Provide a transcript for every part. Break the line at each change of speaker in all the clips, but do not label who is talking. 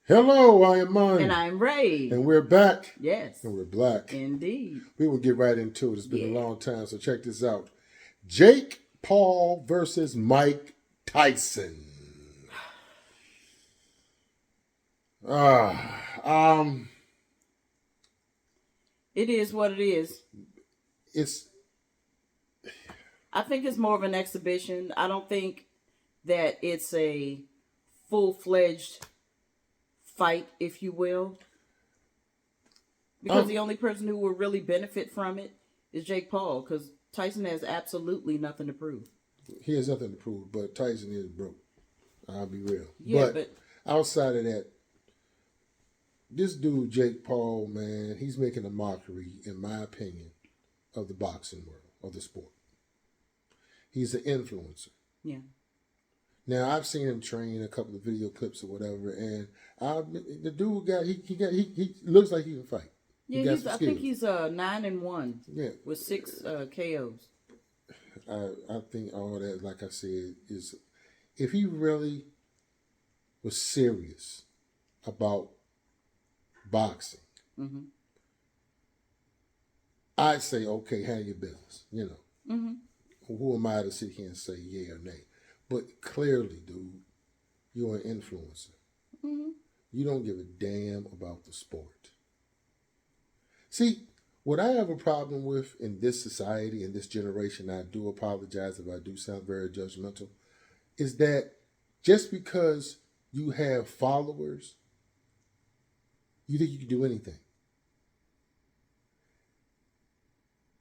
Hello, I am Mon.
And I'm Ray.
And we're back.
Yes.
And we're black.
Indeed.
We will get right into it. It's been a long time, so check this out. Jake Paul versus Mike Tyson.
It is what it is. I think it's more of an exhibition. I don't think that it's a full-fledged fight, if you will. Because the only person who will really benefit from it is Jake Paul, because Tyson has absolutely nothing to prove.
He has nothing to prove, but Tyson is broke. I'll be real.
Yeah, but
outside of that, this dude, Jake Paul, man, he's making a mockery, in my opinion, of the boxing world, of the sport. He's an influencer.
Yeah. Now,
I've seen him train a couple of video clips or whatever, and the dude he looks like he can fight.
Yeah, I think he's 9-1.
Yeah,
with 6 KOs.
I think all that, like I said, is if he really was serious about boxing, I'd say, okay, handle your business. Who am I to sit here and say yeah or nay? But clearly, dude, you're an influencer. You don't give a damn about the sport. See, what I have a problem with in this society, in this generation, I do apologize if I do sound very judgmental, is that just because you have followers, you think you can do anything.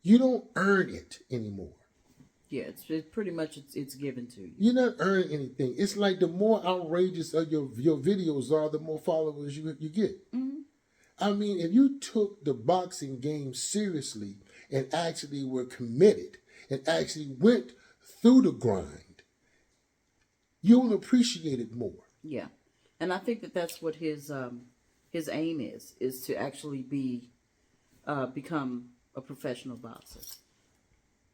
You don't earn it anymore.
Yeah, it's pretty much it's given to you.
You're not earning anything. It's like the more outrageous of your videos are, the more followers you get. I mean, if you took the boxing game seriously and actually were committed and actually went through the grind, you'll appreciate it more.
Yeah, and I think that's what his aim is to actually become a professional boxer.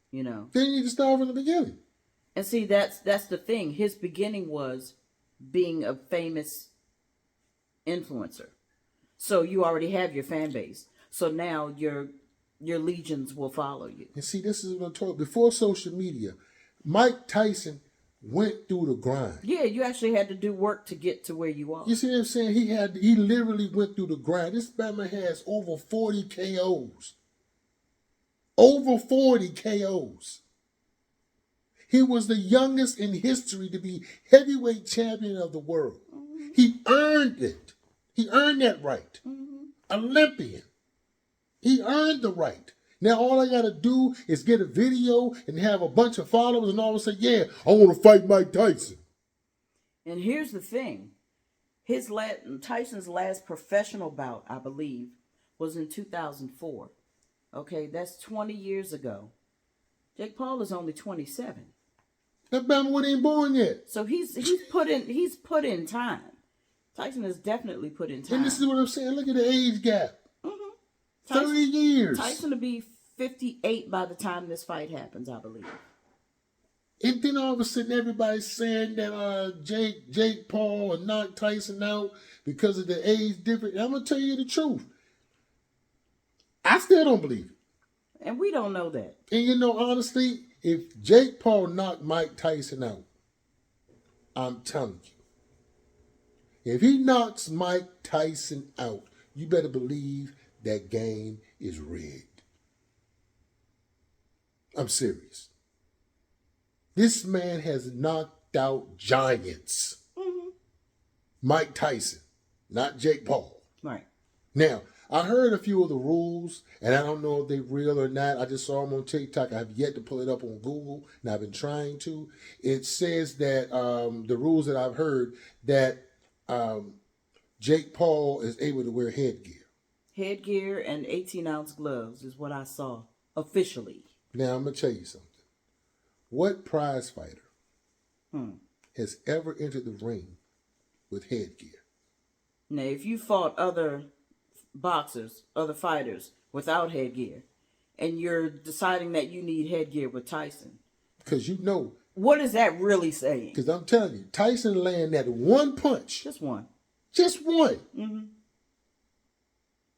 Then you need to start from the beginning.
And see, that's the thing. His beginning was being a famous influencer. So you already have your fan base. So now your legions will follow you.
And see, this is what I'm talking about. Before social media, Mike Tyson went through the grind.
Yeah, you actually had to do work to get to where you are.
You see what I'm saying? He literally went through the grind. This man has over 40 KOs. Over 40 KOs. He was the youngest in history to be heavyweight champion of the world. He earned it. He earned that right. Olympian. He earned the right. Now all I got to do is get a video and have a bunch of followers and all of a sudden, yeah, I want to fight Mike Tyson.
And here's the thing. Tyson's last professional bout, I believe, was in 2004. Okay, that's 20 years ago. Jake Paul is only 27.
That man wasn't even born yet.
So he's put in time. Tyson has definitely put in time.
And this is what I'm saying. Look at the age gap. 30 years.
Tyson will be 58 by the time this fight happens, I believe.
And then all of a sudden everybody's saying that Jake Paul will knock Tyson out because of the age difference. I'm going to tell you the truth. I still don't believe it.
And we don't know that.
And honestly, if Jake Paul knocked Mike Tyson out, I'm telling you, if he knocks Mike Tyson out, you better believe that game is rigged. I'm serious. This man has knocked out giants. Mike Tyson, not Jake Paul.
Right.
Now, I heard a few of the rules, and I don't know if they're real or not. I just saw them on TikTok. I have yet to pull it up on Google, and I've been trying to. It says that the rules that I've heard, that Jake Paul is able to wear headgear.
Headgear and 18-ounce gloves is what I saw officially.
Now, I'm going to tell you something. What prize fighter has ever entered the ring with headgear?
Now, if you fought other boxers, other fighters without headgear, and you're deciding that you need headgear with Tyson.
Because you know.
What is that really saying?
Because I'm telling you, Tyson landed that one punch.
Just one.
Just one.
Mm-hmm.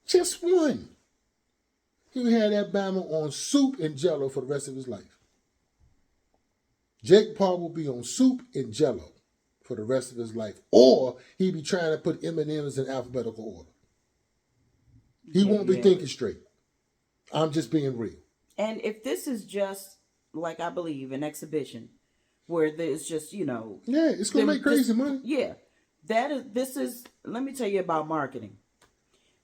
Just one. He would have that Bama on soup and Jello for the rest of his life. Jake Paul will be on soup and Jello for the rest of his life. Or he'd be trying to put M&Ms in alphabetical order. He won't be thinking straight. I'm just being real.
And if this is just, like I believe, an exhibition where there's just,
Yeah, it's going to make crazy money.
Yeah. This is, let me tell you about marketing.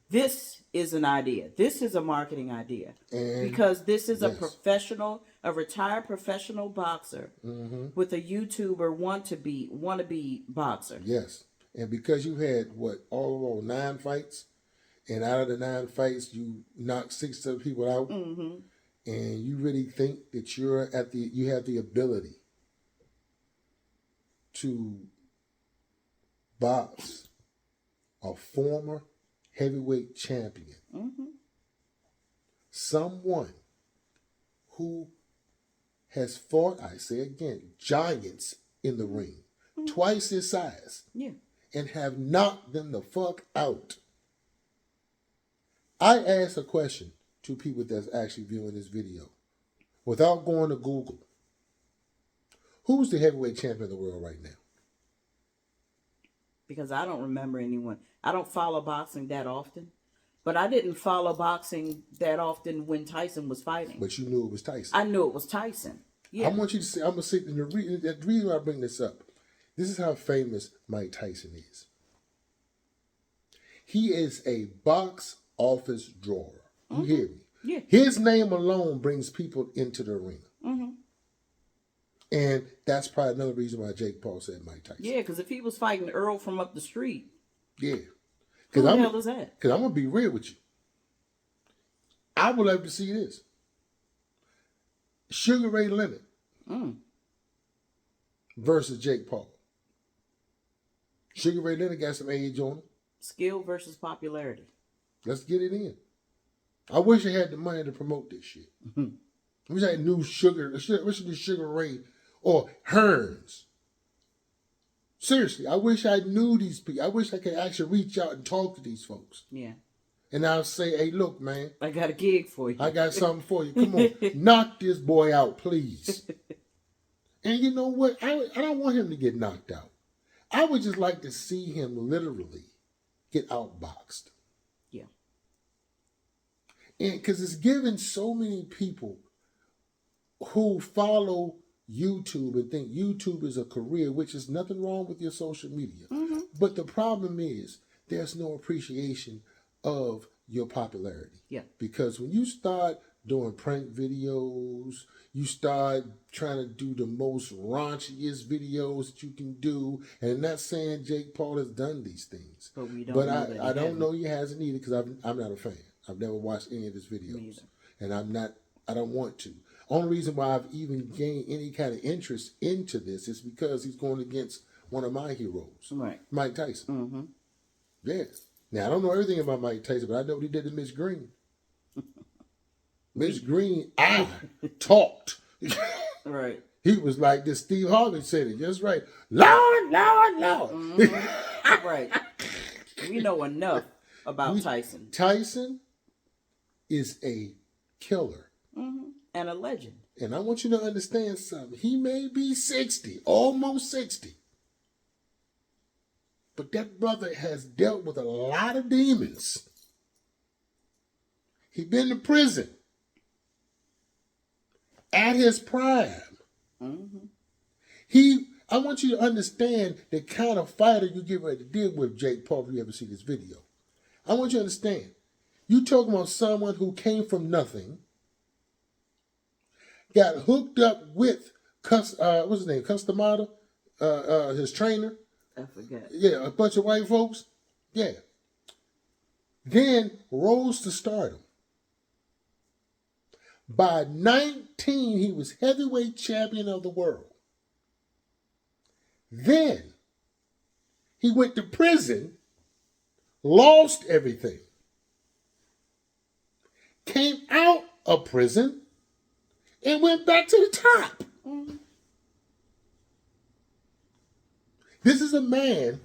This is an idea. This is a marketing idea. Because this is a retired professional boxer with a YouTuber wannabe boxer.
Yes. And because you had, all 9 fights, and out of the 9 fights, you knocked 6 other people out, and you really think that you have the ability to box a former heavyweight champion, someone who has fought, I say again, giants in the ring, twice his size, and have knocked them the fuck out. I asked a question to people that's actually viewing this video, without going to Google. Who's the heavyweight champion of the world right now?
Because I don't remember anyone. I don't follow boxing that often. But I didn't follow boxing that often when Tyson was fighting.
But you knew it was Tyson.
I knew it was Tyson. Yeah.
I want you to say, I'm going to say, the reason I bring this up, this is how famous Mike Tyson is. He is a box office drawer. You hear me?
Yeah.
His name alone brings people into the arena. And that's probably another reason why Jake Paul said Mike Tyson.
Yeah, because if he was fighting Earl from up the street.
Yeah.
Who the hell is that?
Because I'm going to be real with you. I would love to see this. Sugar Ray Leonard versus Jake Paul. Sugar Ray Leonard got some age on him.
Skill versus popularity.
Let's get it in. I wish I had the money to promote this shit. I wish I knew Sugar Ray or Hearns. Seriously, I wish I knew these people. I wish I could actually reach out and talk to these folks.
Yeah.
And I'll say, hey, look, man.
I got a gig for you.
I got something for you. Come on. Knock this boy out, please. And you know what? I don't want him to get knocked out. I would just like to see him literally get outboxed.
Yeah.
And because it's given so many people who follow YouTube and think YouTube is a career, which is nothing wrong with your social media. But the problem is there's no appreciation of your popularity.
Yeah.
Because when you start doing prank videos, you start trying to do the most raunchiest videos that you can do. And I'm not saying Jake Paul has done these things.
But we don't
but
know
I don't know he hasn't either because I'm not a fan. I've never watched any of his videos. And I don't want to. Only reason why I've even gained any kind of interest into this is because he's going against one of my heroes,
Right.
Mike Tyson. Yeah. Now, I don't know everything about Mike Tyson, but I know what he did to Miss Green. Miss Green, I talked.
Right.
He was like this. Steve Harvey said it just right. Lord, Lord, Lord.
Right. We know enough about Tyson.
Tyson is a killer.
And a legend.
And I want you to understand something. He may be 60, almost 60. But that brother has dealt with a lot of demons. He been to prison. At his prime. I want you to understand the kind of fighter you get ready to deal with, Jake Paul, if you ever see this video. I want you to understand. You talking about someone who came from nothing, got hooked up with what's his name, Customata, his trainer.
I forget.
Yeah, a bunch of white folks. Yeah. Then rose to stardom. By 19, he was heavyweight champion of the world. Then he went to prison, lost everything, came out of prison and went back to the top.
Mm-hmm.
This is a man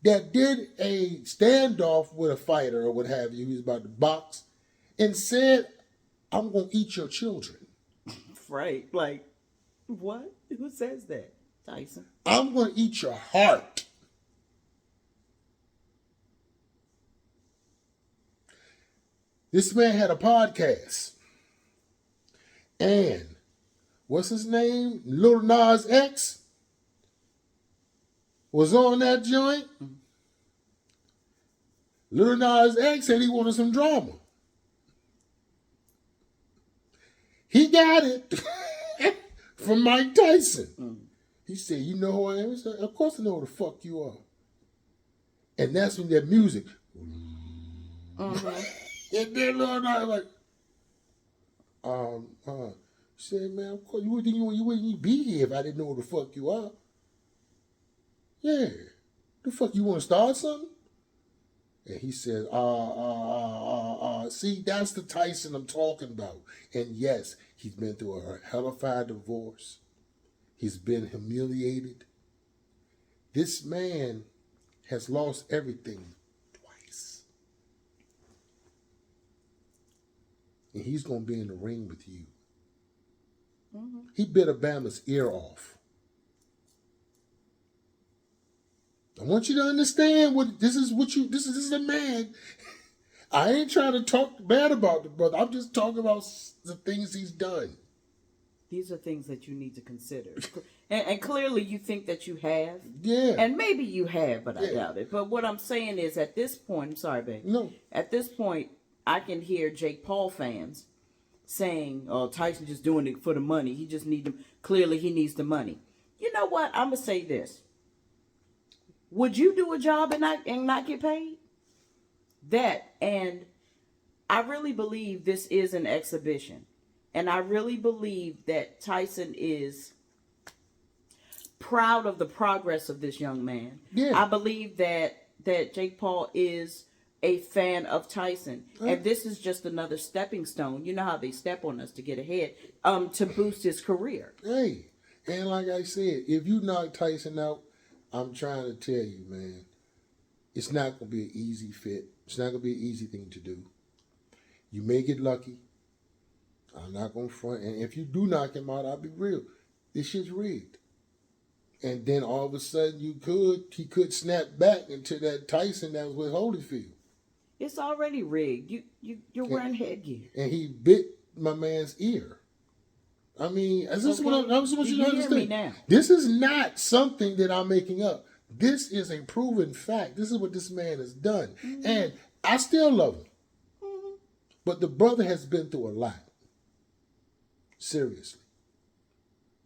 that did a standoff with a fighter or what have you. He was about to box and said, I'm going to eat your children.
Right. Like, what? Who says that? Tyson.
I'm going to eat your heart. This man had a podcast. And what's his name? Lil Nas X was on that joint. Lil Nas X said he wanted some drama. He got it from Mike Tyson. He said, you know who I am? He said, of course I know who the fuck you are. And that's when that music. And then Lil Nas like, she said, man, of course, you wouldn't be here if I didn't know who the fuck you are. Yeah. The fuck, you want to start something? And he said, see, that's the Tyson I'm talking about. And yes, he's been through a hellified divorce. He's been humiliated. This man has lost everything twice. And he's going to be in the ring with you. Mm-hmm. He bit Obama's ear off. I want you to understand this is a man. I ain't trying to talk bad about the brother. I'm just talking about the things he's done.
These are things that you need to consider. And clearly you think that you have.
Yeah.
And maybe you have, but I doubt it. But what I'm saying is at this point, I'm sorry, babe.
No.
At this point, I can hear Jake Paul fans saying, oh, Tyson just doing it for the money. He just clearly he needs the money. You know what? I'm going to say this. Would you do a job and not get paid? And I really believe this is an exhibition. And I really believe that Tyson is proud of the progress of this young man. Yeah. I believe that Jake Paul is a fan of Tyson. And this is just another stepping stone. You know how they step on us to get ahead, to boost his career.
Hey, and like I said, if you knock Tyson out, I'm trying to tell you, man, it's not going to be an easy fit. It's not going to be an easy thing to do. You may get lucky. I'm not going to front. And if you do knock him out, I'll be real. This shit's rigged. And then all of a sudden he could snap back into that Tyson that was with Holyfield.
It's already rigged. You're wearing headgear.
And he bit my man's ear. I mean, I just want you to understand. Now. This is not something that I'm making up. This is a proven fact. This is what this man has done. Mm-hmm. And I still love him. Mm-hmm. But the brother has been through a lot. Seriously.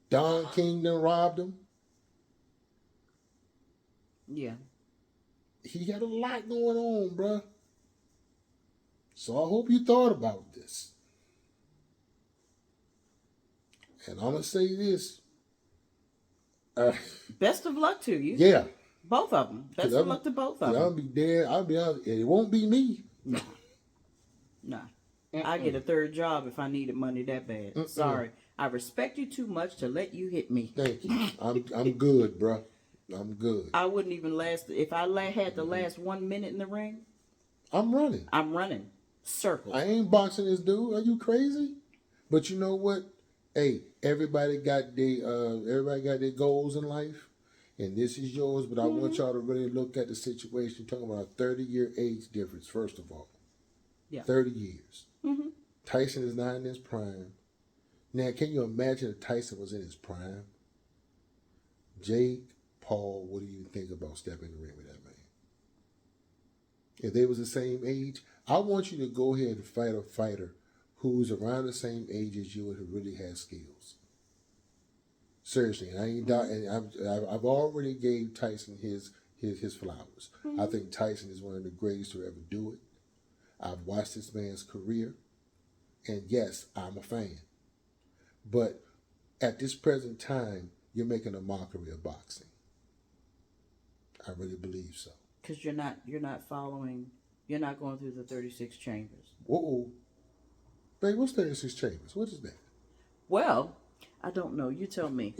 Don King done robbed him.
Yeah.
He had a lot going on, bruh. So I hope you thought about this. And I'm going to say this.
Best of luck to you.
Yeah.
Both of them. Best of luck to both of them.
I'll be there. I'll be honest. It won't be me.
No. Nah. I get a third job if I needed money that bad. Mm-mm. Sorry. I respect you too much to let you hit me.
Thank you. I'm good, bro. I'm good.
I wouldn't even last. If I had to last 1 minute in the ring.
I'm running.
Circles.
I ain't boxing this dude. Are you crazy? But you know what? Hey, everybody got their goals in life, and this is yours. But I want y'all to really look at the situation. You're talking about a 30-year age difference. First of all, 30 years. Mm-hmm. Tyson is not in his prime. Now, can you imagine if Tyson was in his prime? Jake Paul, what do you think about stepping in the ring with that man? If they was the same age, I want you to go ahead and fight a fighter who's around the same age as you and who really has skills. Seriously, and I've already gave Tyson his flowers. Mm-hmm. I think Tyson is one of the greatest to ever do it. I've watched this man's career, and yes, I'm a fan. But at this present time, you're making a mockery of boxing. I really believe so.
Because you're not going through the 36 chambers.
Uh-oh. Babe, what's 36 Chambers? What is that?
Well, I don't know. You tell me.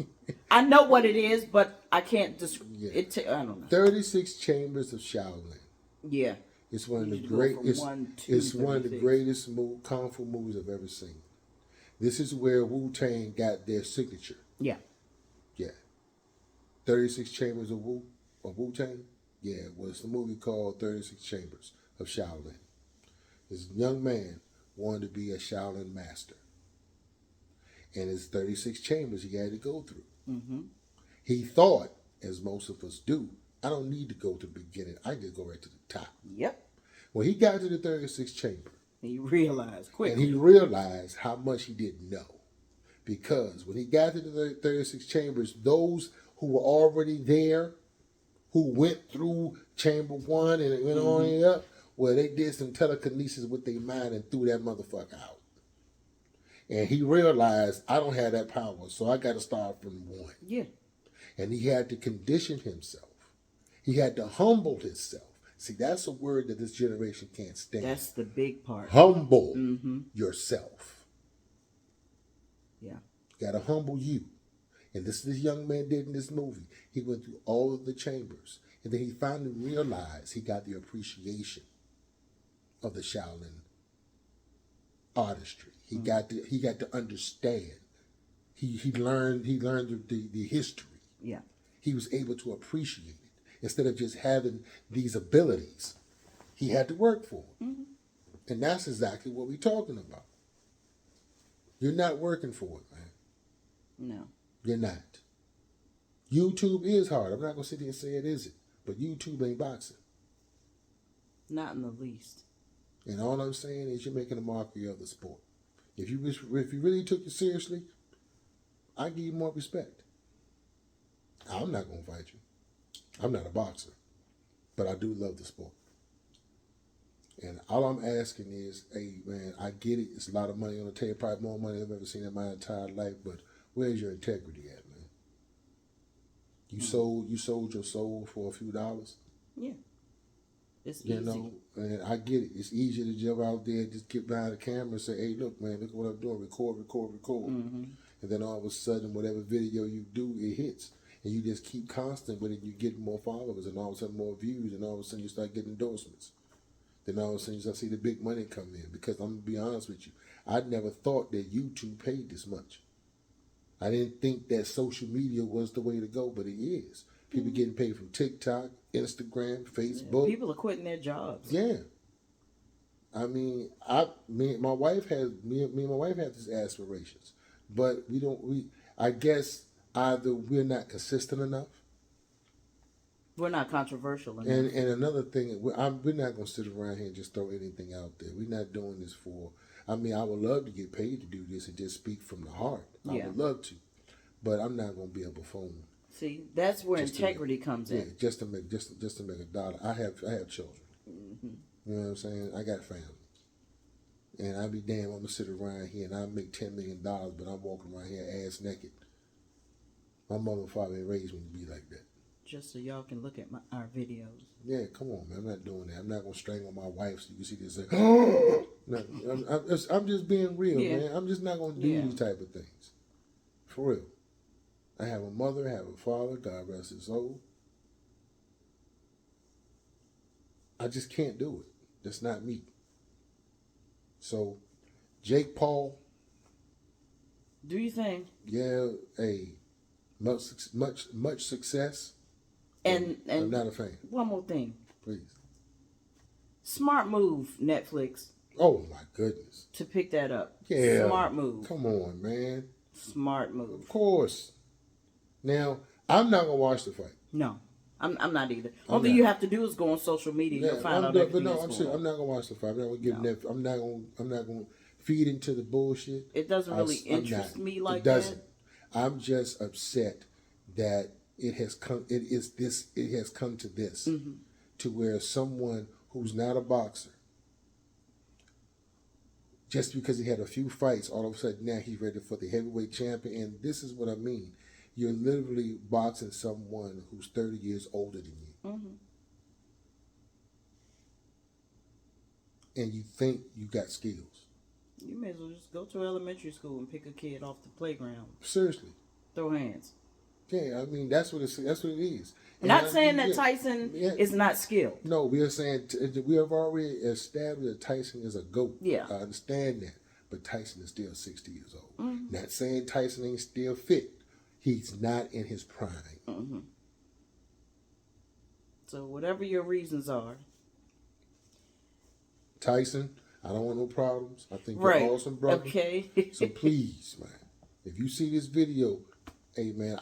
I know what it is, but I can't describe
Yeah.
it. I don't know.
36 Chambers of Shaolin.
Yeah.
It's one of the
You need to go
great.
from
It's,
1 to
it's one of the
36.
greatest kung fu movies I've ever seen. This is where Wu-Tang got their signature.
Yeah.
Yeah. 36 Chambers of Wu-Tang. Yeah, it was the movie called 36 Chambers of Shaolin. This young man wanted to be a Shaolin master. And his 36 chambers he had to go through.
Mm-hmm.
He thought, as most of us do, I don't need to go to the beginning. I just go right to the top.
Yep.
When he got to the 36th chamber,
He realized quickly.
and he realized how much he didn't know. Because when he got to the 36 chambers, those who were already there, who went through chamber 1 and it went on and up, well, they did some telekinesis with their mind and threw that motherfucker out. And he realized, I don't have that power, so I got to start from 1.
Yeah.
And he had to condition himself. He had to humble himself. See, that's a word that this generation can't stand.
That's the big part.
Humble yourself.
Yeah.
You got to humble you. And this young man did in this movie. He went through all of the chambers. And then he finally realized he got the appreciation of the Shaolin artistry. He got to understand. He learned the history.
Yeah.
He was able to appreciate it. Instead of just having these abilities, he had to work for them. And that's exactly what we're talking about. You're not working for it, man.
No.
You're not. YouTube is hard. I'm not going to sit here and say it isn't. But YouTube ain't boxing.
Not in the least.
And all I'm saying is you're making a mockery of the sport. If you really took it seriously, I'd give you more respect. I'm not going to fight you. I'm not a boxer. But I do love the sport. And all I'm asking is, hey, man, I get it. It's a lot of money on the table. Probably more money than I've ever seen in my entire life. But where's your integrity at, man? You sold your soul for a few dollars?
Yeah. It's easy.
You know, and I get it. It's easier to jump out there and just get behind the camera and say, hey, look, man, look what I'm doing. Record. And then all of a sudden, whatever video you do, it hits. And you just keep constant with it. You get more followers and all of a sudden more views. And all of a sudden you start getting endorsements. Then all of a sudden you start see the big money come in. Because I'm going to be honest with you. I never thought that YouTube paid this much. I didn't think that social media was the way to go, but it is. People getting paid from TikTok, Instagram, Facebook.
Yeah, people are quitting their jobs.
Yeah. I mean, me and my wife have these aspirations, but I guess either we're not consistent enough.
We're not controversial enough.
And another thing, we're not going to sit around here and just throw anything out there. We're not doing this for. I mean, I would love to get paid to do this and just speak from the heart. I would love to, but I'm not going to be a buffoon.
See, that's where integrity comes in.
Yeah, just to make a dollar. I have children. You know what I'm saying? I got family. And I'd be damn, I'm gonna sit around here and I make $10 million, but I'm walking around here ass naked. My mother and father ain't raised me to be like that.
Just so y'all can look at our videos.
Yeah, come on, man. I'm not doing that. I'm not gonna strangle my wife so you can see this. Like, oh! No, I'm just being real, man. I'm just not gonna do these type of things. For real. I have a mother, I have a father, God rest his soul. I just can't do it. That's not me. So, Jake Paul.
Do you think?
Yeah, much success.
And
I'm not a fan.
One more thing.
Please.
Smart move, Netflix.
Oh my goodness.
To pick that up.
Yeah.
Smart move.
Come on, man.
Smart move.
Of course. Now, I'm not gonna watch the fight.
No. I'm not either. All you have to do is go on social media. You'll find out everything that's going on.
I'm not gonna watch the fight. I'm not gonna give I'm not gonna feed into the bullshit.
It doesn't really interest me like
that. It doesn't.
That.
I'm just upset that it has come to this to where someone who's not a boxer, just because he had a few fights, all of a sudden now he's ready for the heavyweight champion. And this is what I mean. You're literally boxing someone who's 30 years older than you. And you think you got skills.
You may as well just go to elementary school and pick a kid off the playground.
Seriously.
Throw hands.
Yeah, I mean that's what it is. And
Not saying that Tyson is not skilled.
No, we are saying we have already established that Tyson is a GOAT.
Yeah.
I understand that. But Tyson is still 60 years old.
Mm-hmm.
Not saying Tyson ain't still fit. He's not in his prime.
Mm-hmm. So whatever your reasons are.
Tyson, I don't want no problems. I think you're an awesome brother.
Okay.
So please, man, if you see this video, hey man,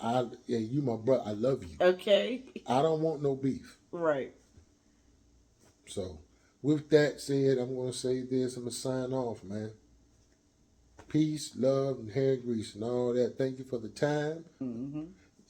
you my brother. I love you.
Okay.
I don't want no beef.
Right.
So with that said, I'm gonna say this. I'm gonna sign off, man. Peace, love, and hair grease and all that. Thank you for the time.
Mm-hmm.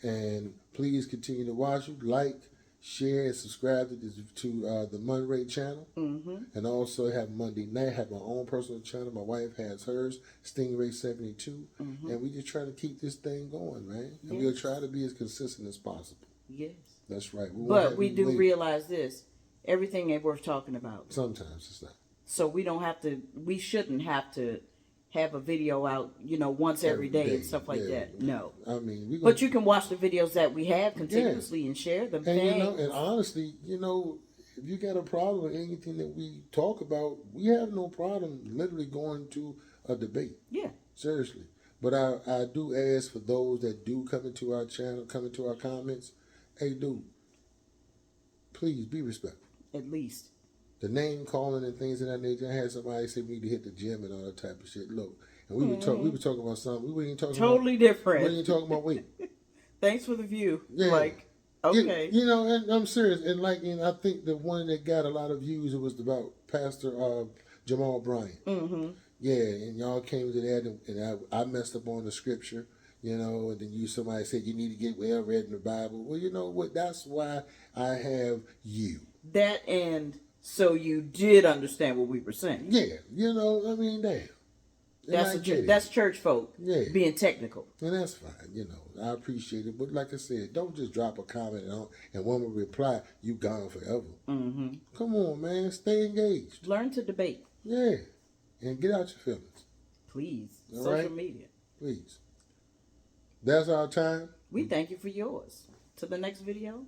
And please continue to watch it, like, share, and subscribe to the Monray channel.
Mm-hmm.
And also have Monday night, have my own personal channel. My wife has hers, Stingray 72.
Mm-hmm.
And we just try to keep this thing going, man. And
yes.
we'll try to be as consistent as possible.
Yes.
That's right.
But we do realize this. Everything ain't worth talking about.
Sometimes it's not.
So we shouldn't have to have a video out, once every day and stuff like that. No.
I mean,
but you can watch the videos that we have continuously and share them.
And and honestly, if you got a problem with anything that we talk about, we have no problem literally going to a debate.
Yeah.
Seriously. But I do ask for those that do come into our channel, come into our comments, hey dude, please be respectful.
At least.
The name calling and things of that nature. I had somebody say we need to hit the gym and all that type of shit. Look, and we were talking about something. We weren't even talking
totally different.
We weren't even talking about weight.
Thanks for the view.
Yeah.
Like, okay.
And I'm serious. And I think the one that got a lot of views, it was about Pastor Jamal Bryant.
Mm-hmm.
Yeah, and y'all came to that, and I messed up on the scripture, and then somebody said you need to get well read in the Bible. Well, you know what? That's why I have you.
That and so you did understand what we were saying.
Yeah, I mean, damn.
That's church folk being technical.
And that's fine, I appreciate it. But like I said, don't just drop a comment and one will reply, you gone forever.
Mm-hmm.
Come on, man. Stay engaged.
Learn to debate.
Yeah. And get out your feelings.
Please.
All
Social media.
Please. That's our time.
We thank you for yours. To the next video.